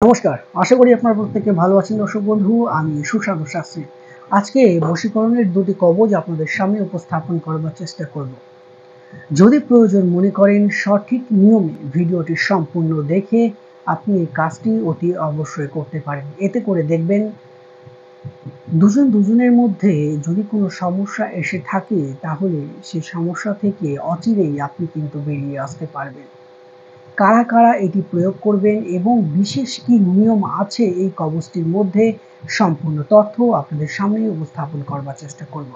নমস্কার, আশা করি আপনারা প্রত্যেকে ভালো আছেন দর্শক বন্ধু। আমি সুশান্ত শাস্ত্রী। আজকে বশীকরণের দুটি কবজ আপনাদের সামনে উপস্থাপন করবার চেষ্টা করব। যদি প্রয়োজন মনে করেন সঠিক নিয়মে ভিডিওটি সম্পূর্ণ দেখে আপনি এই কাজটি অতি অবশ্যই করতে পারেন। এতে করে দেখবেন দুজনের মধ্যে যদি কোনো সমস্যা এসে থাকে তাহলে সেই সমস্যা থেকে অচিরেই আপনি কিন্তু বেরিয়ে আসতে পারবেন। কারা কারা এটি প্রয়োগ করবেন এবং বিশেষ কি নিয়ম আছে এই কবচটির মধ্যে সম্পূর্ণ তথ্য আপনাদের সামনে উপস্থাপন করবার চেষ্টা করব।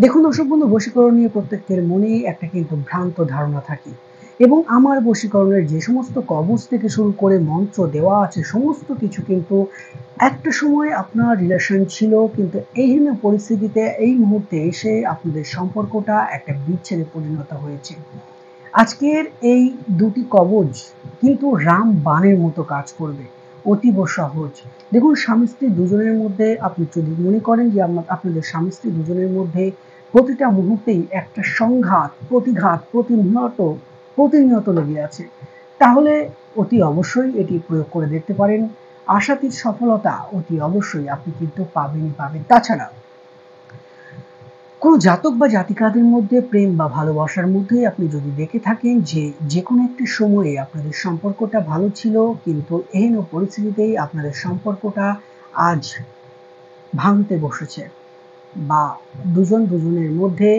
দেখুন দর্শক বন্ধু, বশীকরণ নিয়ে প্রত্যেকের মনেই একটা কিন্তু ভ্রান্ত ধারণা থাকে এবং আমার বশীকরণের যে সমস্ত কবচ থেকে শুরু করে মন্ত্র দেওয়া আছে সমস্ত কিছু কিন্তু একটা সময় আপনার রিলেশন ছিল, কিন্তু এই পরিস্থিতিতে এই মুহূর্তে এসে আপনাদের সম্পর্কটা একটা বিচ্ছেদে পরিণত হয়েছে। আজকের এই দুটি কবচ কিন্তু রামবাণের মতো কাজ করবে, অতীব সহজ। দেখুন, স্বামী স্ত্রী দুজনের মধ্যে আপনি যদি মনে করেন যে আপনাদের স্বামী স্ত্রী দুজনের মধ্যে প্রতিটা মুহূর্তেই একটা সংঘাত প্রতিঘাত প্রতিনিয়ত লেগে আছে, তাহলে অতি অবশ্যই এটি প্রয়োগ করে দেখতে পারেন। আশাতীত সফলতা অতি অবশ্যই আপনি কিন্তু পাবেন। তাছাড়া কোনো জাতক বা জাতিকাদের মধ্যে প্রেম বা ভালোবাসার মধ্যে আপনি যদি দেখে থাকেন যে কোনো একটি সময়ে আপনাদের সম্পর্কটা ভালো ছিল, কিন্তু এহেন পরিস্থিতিতেই আপনাদের সম্পর্কটা আজ ভাঙতে বসেছে বা দুজনের মধ্যে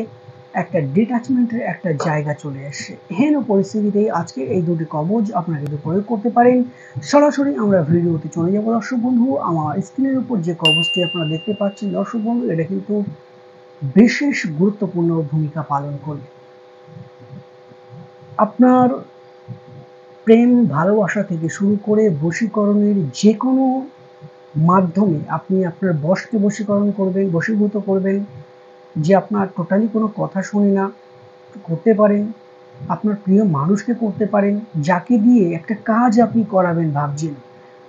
একটা ডিটাচমেন্টের একটা জায়গা চলে আসছে, এহেন পরিস্থিতিতেই আজকে এই দুটি কবচ আপনারা কিন্তু প্রয়োগ করতে পারেন। সরাসরি আমরা ভিডিওতে চলে যাব দর্শক বন্ধু। আমার স্ক্রিনের উপর যে কবচটি আপনারা দেখতে পাচ্ছেন দর্শক বন্ধু, এটা কিন্তু বিশেষ গুরুত্বপূর্ণ ভূমিকা পালন করবে। আপনার প্রেম ভালোবাসা থেকে শুরু করে বশীকরণের যে কোনো মাধ্যমে আপনি আপনার বশকে বশীভূত করবেন, যে আপনার টোটালি কোনো কথা শুনে না করতে পারেন, আপনার প্রিয় মানুষকে করতে পারেন, যাকে দিয়ে একটা কাজ আপনি করাবেন ভাবছেন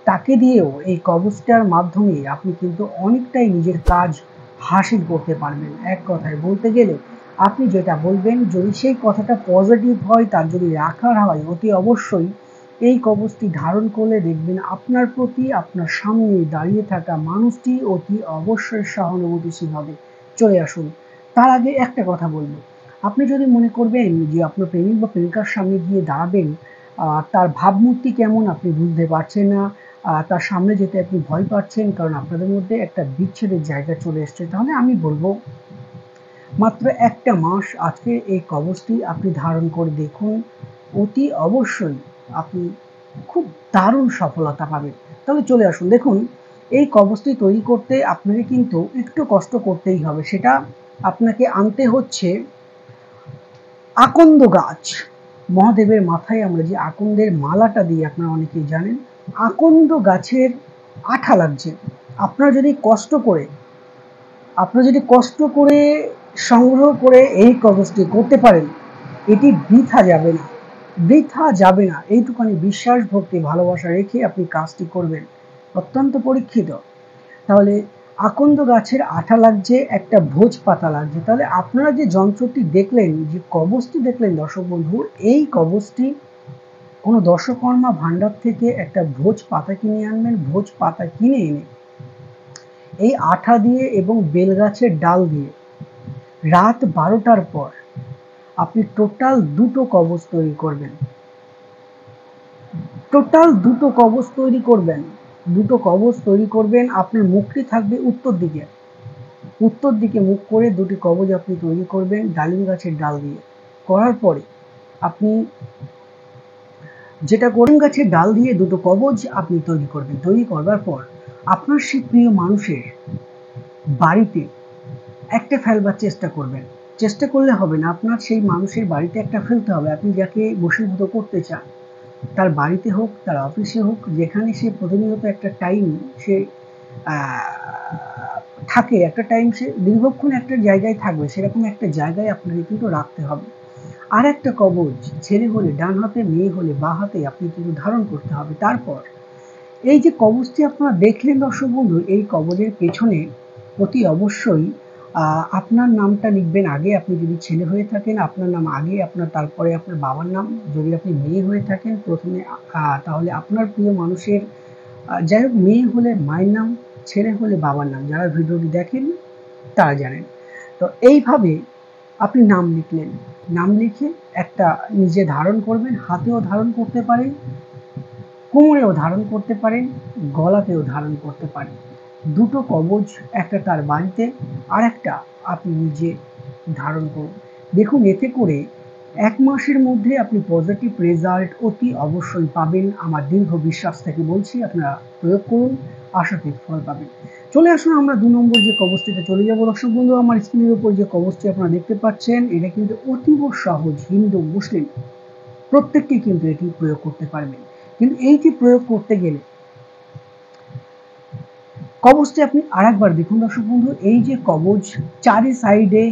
তাকে দিয়েও এই কবচটার মাধ্যমে আপনি কিন্তু অনেকটাই নিজের কাজ হাসিল করতে পারবেন। এক কথায় বলতে গেলে আপনি যেটা বলবেন যদি সেই কথাটা পজিটিভ হয়, তার যদি রাখার হয়, অতি অবশ্যই এই কবচটি ধারণ করলে দেখবেন আপনার প্রতি আপনার সামনে দাঁড়িয়ে থাকা মানুষটি অতি অবশ্যই সহানুভূতিশীল হবে। চলে আসুন। তার আগে একটা কথা বলবো, আপনি যদি মনে করবেন যে আপনার প্রেমিক বা প্রেমিকার সামনে গিয়ে দাঁড়াবেন, তার ভাবমূর্তি কেমন আপনি বুঝতে পারছেন না, তার সামনে যেতে আপনি ভয় পাচ্ছেন কারণ আপনাদের মধ্যে একটা বিচ্ছেদের জায়গা চলে এসছে, তাহলে আমি বলবো মাত্র একটা মাস আজকে এই কবচটি আপনি ধারণ করে দেখুন, অতি অবশ্যই আপনি খুব দারুণ সফলতা পাবেন। তাহলে চলে আসুন। দেখুন, এই কবচটি তৈরি করতে আপনাকে কিন্তু একটু কষ্ট করতেই হবে। সেটা আপনাকে আনতে হচ্ছে আকন্দ গাছ। মহাদেবের মাথায় আমরা যে আকন্দের মালাটা দিই আপনারা অনেকেই জানেন, আকন্দ গাছের আঠা লাগছে। আপনারা যদি সংগ্রহ করে এই কবচটি করতে পারেন, এটি বৃথা যাবে না। এইটুখানি বিশ্বাস ভক্তি ভালোবাসা রেখে আপনি কাজটি করবেন, অত্যন্ত পরীক্ষিত। তাহলে আকন্দ গাছের আঠা লাগছে, একটা ভোজ পাতা লাগছে। তাহলে আপনারা যে যন্ত্রটি দেখলেন, যে কবচটি দেখলেন দর্শক বন্ধু, এই কবচটি কোনো দর্শকর্মা ভান্ডার থেকে একটা ভোজ পাতা কিনে আনবেন। ভোজ পাতা কিনে এনে এই আঠা দিয়ে এবং বেলগাছের ডাল দিয়ে রাত 12টার পর আপনি টোটাল দুটো কবচ তৈরি করবেন। দুটো কবচ তৈরি করবেন। আপনার মুখটি থাকবে উত্তর দিকে মুখ করে দুটি কবচ আপনি তৈরি করবেন ডালিম গাছের ডাল দিয়ে। করার পরে আপনি যেটা করুন, গাছের ডাল দিয়ে দুটো কবচ আপনি তৈরি করবেন। তৈরি করবার পর আপনার সেই প্রিয় মানুষের বাড়িতে একটা ফেলবার চেষ্টা করলে হবে না, আপনার সেই মানুষের বাড়িতে একটা ফেলতে হবে। আপনি যাকে বশীভূত করতে চান তার বাড়িতে হোক, তার অফিসে হোক, যেখানে সে প্রতিনিয়ত একটা টাইম সে থাকে, একটা টাইম সে দীর্ঘক্ষণ একটা জায়গায় থাকবে, সেরকম একটা জায়গায় আপনাকে কিন্তু রাখতে হবে। আর একটা কবচ ছেলে হলে ডান হাতে, মেয়ে হলে বাঁ হাতে আপনি কিন্তু ধারণ করতে হবে। তারপর এই যে কবচটি আপনারা দেখলেন দর্শক বন্ধু, এই কবচের পেছনে অতি অবশ্যই আপনার নামটা লিখবেন আগে। আপনি যদি ছেলে হয়ে থাকেন আপনার নাম আগে, তারপরে আপনার বাবার নাম। যদি আপনি মেয়ে হয়ে থাকেন প্রথমে, তাহলে আপনার প্রিয় মানুষের যাই হোক, মেয়ে হলে মায়ের নাম, ছেলে হলে বাবার নাম। যারা ভিডিওটি দেখেন তারা জানেন। তো এইভাবে আপনি নাম লিখলেন, নাম লিখে একটা নিজে ধারণ করবেন, হাতেও ধারণ করতে পারেন, কোমরেও ধারণ করতে পারেন, গলাতেও ধারণ করতে পারেন। দুটো কবচ, একটা তার বাড়িতে, আর একটা আপনি নিজে ধারণ করুন। দেখুন, এতে করে 1 মাসের মধ্যে আপনি পজিটিভ রেজাল্ট অতি অবশ্যই পাবেন। আমার দীর্ঘ বিশ্বাস থেকে বলছি, আপনারা প্রয়োগ করুন, আশাতীত ফল পাবেন। চলে আসুন আমরা 2 নম্বর যে কবচটিতে চলে যাব। দর্শক বন্ধু, আমার স্ক্রিনের উপর যে কবচটি আপনারা দেখতে পাচ্ছেন, এটা কিন্তু অতীব সহজ। হিন্দু মুসলিম প্রত্যেককেই কিন্তু এটি প্রয়োগ করতে পারবেন। কিন্তু এইটি প্রয়োগ করতে গেলে কবচটি আপনি আরেকবার দেখুন। দর্শক বন্ধু, এই যে কবচ, চারি সাইডে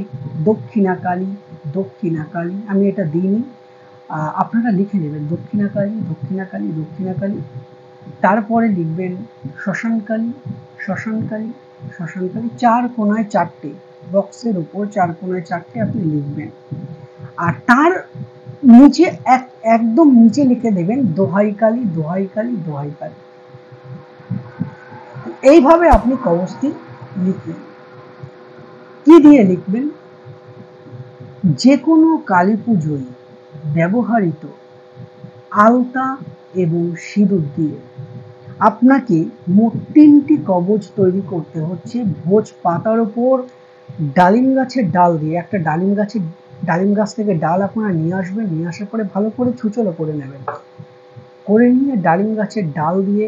দক্ষিণাকালী, দক্ষিণাকালী, আমি এটা দিইনি, আপনারা লিখে নেবেন দক্ষিণাকালী, দক্ষিণাকালী, দক্ষিণাকালী। তারপরে লিখবেন শ্মশানকালী, শ্মশানকালী, শ্মশানকালী। 4 কোণায় 4টে, বক্সের উপর 4 কোণায় 4টে আপনি লিখবেন। আর তার নিচে একদম নিচে লিখে দেবেন দোহাই কালী, দোহাই কালী, দোহাই কালী। এইভাবে আপনি কবচটি লিখবেন। কি দিয়ে লিখবেন? যে কোনো কালী পুজোয় ব্যবহৃত আলতা এবং সিঁদুর দিয়ে আপনাকে মোট 3টি কবচ তৈরি করতে হচ্ছে। ভোজ পাতার উপর ডালিম গাছের ডাল দিয়ে, একটা ডালিম গাছ থেকে ডাল আপনারা নিয়ে আসবেন, নিয়ে আসার পরে ভালো করে ছুচলো করে নেবেন, করে নিয়ে ডালিম গাছের ডাল দিয়ে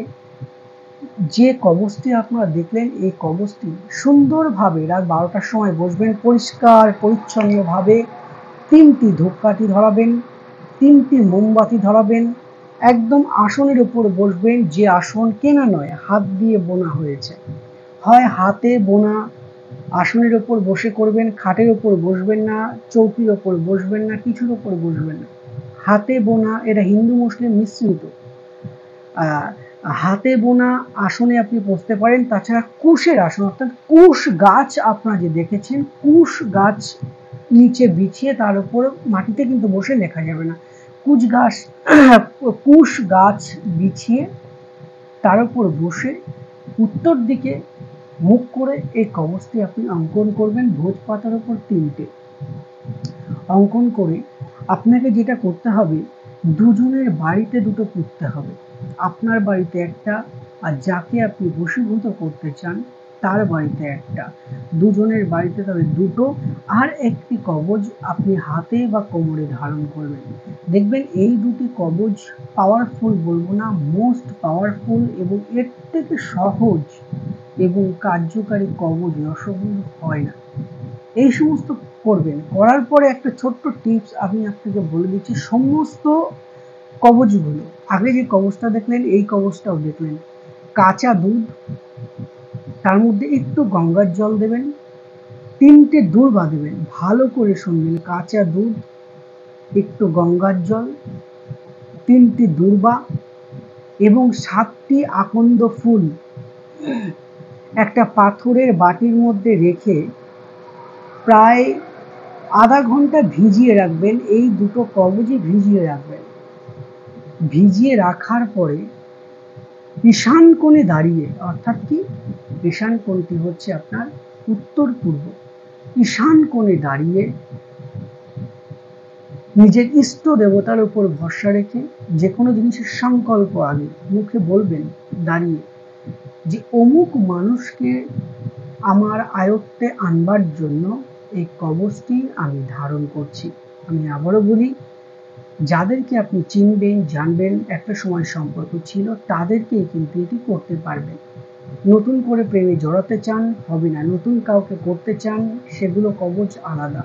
যে কবচটি আপনারা দেখলেন, এই কবচটি সুন্দরভাবে রাত 12টার সময় বসবেন, পরিষ্কার পরিচ্ছন্নভাবে 3টি ধূপকাঠি ধরাবেন, 3টি মোমবাতি ধরাবেন, একদম আসনের উপর বসবেন, যে আসন কেনা নয়, হাত দিয়ে বোনা হয়েছে। হয় হাতে বোনা আসনের উপর বসে করবেন, খাটের উপর বসবেন না, চৌকির উপর বসবেন না, কিছুর উপর বসবেন না। হাতে বোনা, এটা হিন্দু মুসলিম মিশ্রিত। হাতে বোনা আসনে আপনি বসতে পারেন। তাছাড়া কুশের আসন, অর্থাৎ কুশ গাছ আপনারা যে দেখেছেন, কুশ গাছ নিচে বিছিয়ে তার উপর মাটিতে কিন্তু বসে লেখা যাবে না, কুশ গাছ বিছিয়ে তার উপর বসে উত্তর দিকে মুখ করে এই কবচটি আপনি অঙ্কন করবেন। ভোজ পাতার উপর 3টে অঙ্কন করে আপনাকে যেটা করতে হবে, দুজনের বাড়িতে দুটো পুঁততে হবে। আপনার বাড়িতে একটা, আর যাকে আপনি বশীভূত করতে চান তার বাড়িতে একটা। দুজনের বাড়িতে তবে দুটো, আর একটি কবচ আপনি হাতে বা কোমরে ধারণ করবেন। দেখবেন এই দুটি কবচ পাওয়ারফুল বলবো না, মোস্ট পাওয়ারফুল, এবং এর থেকে সহজ এবং কার্যকারী কবচ রসবন্ধু হয় না। এই সমস্ত করবেন, করার পরে একটা ছোট্ট টিপস আমি আপনাকে বলে দিচ্ছি। সমস্ত কবচগুলো, আগে যে কবচটা দেখলেন এই কবচটাও দেখলেন, কাঁচা দুধ, তার মধ্যে একটু গঙ্গার জল দেবেন, 3টে দূর্বা দেবেন। ভালো করে শুনবেন, কাঁচা দুধ, একটু গঙ্গার জল, 3টি দূর্বা এবং 7টি আকন্দ ফুল একটা পাথরের বাটির মধ্যে রেখে প্রায় আধা ঘন্টা ভিজিয়ে রাখবেন। এই দুটো কবচই ভিজিয়ে রাখবেন। ভিজিয়ে রাখার পরে ঈশান কোণে দাঁড়িয়ে, অর্থাৎ কি, ঈশান কোণটি হচ্ছে আপনার উত্তর পূর্ব, ঈশান কোণে দাঁড়িয়ে নিজের ইষ্ট দেবতার উপর ভরসা রেখে যে কোনো জিনিসের সংকল্প আগে মুখে বলবেন দাঁড়িয়ে, যে অমুক মানুষকে আমার আয়ত্তে আনবার জন্য এই কবচটি আমি ধারণ করছি। আমি আবারও বলি, যাদেরকে আপনি চিনবেন, জানবেন, একটা সময় সম্পর্ক ছিল, তাদেরকেই কিন্তু এটি করতে পারবেন। নতুন করে প্রেমে জড়াতে চান, হবে না। নতুন কাউকে করতে চান, সেগুলো কবচ আলাদা।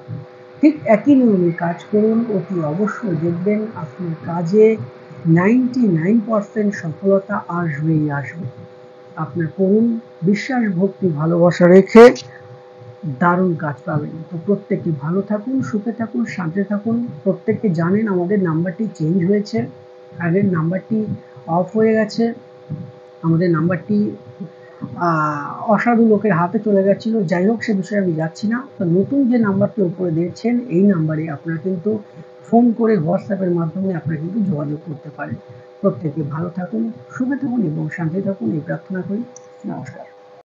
ঠিক একই নিয়মে কাজ করুন, অতি অবশ্যই দেখবেন আপনার কাজে 99% সফলতা আসবেই আসবে। আপনার করুন, বিশ্বাস, ভক্তি, ভালোবাসা রেখে দারুণ কাজ পাবেন। তো প্রত্যেকে ভালো থাকুন, সুখে থাকুন, শান্তি থাকুন। প্রত্যেকে জানেন আমাদের নাম্বারটি চেঞ্জ হয়েছে, আগের নাম্বারটি অফ হয়ে গেছে, আমাদের নাম্বারটি অসাধু লোকের হাতে চলে গেছিল। যাই হোক, সে বিষয়ে আমি যাচ্ছি না। তো নতুন যে নাম্বারটি উপরে দিয়েছেন, এই নাম্বারে আপনারা কিন্তু ফোন করে হোয়াটসঅ্যাপের মাধ্যমে আপনারা কিন্তু যোগাযোগ করতে পারেন। প্রত্যেকে ভালো থাকুন, সুখে থাকুন এবং শান্তি থাকুন এই প্রার্থনা করি। নমস্কার।